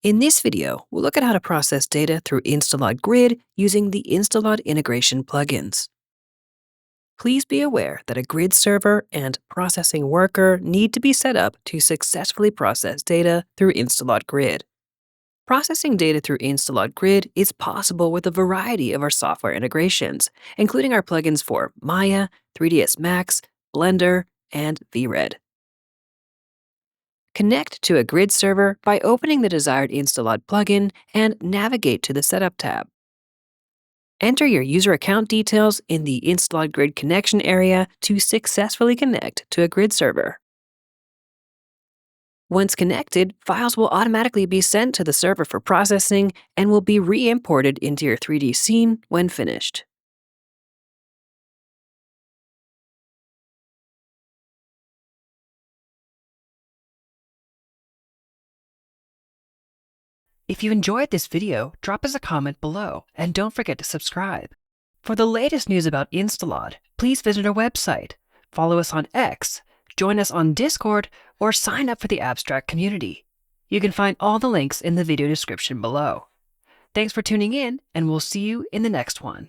In this video, we'll look at how to process data through InstaLOD Grid using the InstaLOD integration plugins. Please be aware that a grid server and processing worker need to be set up to successfully process data through InstaLOD Grid. Processing data through InstaLOD Grid is possible with a variety of our software integrations, including our plugins for Maya, 3ds Max, Blender, and VRED. Connect to a grid server by opening the desired InstaLOD plugin and navigate to the Setup tab. Enter your user account details in the InstaLOD Grid connection area to successfully connect to a grid server. Once connected, files will automatically be sent to the server for processing and will be re-imported into your 3D scene when finished. If you enjoyed this video, drop us a comment below and don't forget to subscribe. For the latest news about InstaLOD, please visit our website, follow us on X, join us on Discord, or sign up for the Abstract community. You can find all the links in the video description below. Thanks for tuning in, and we'll see you in the next one.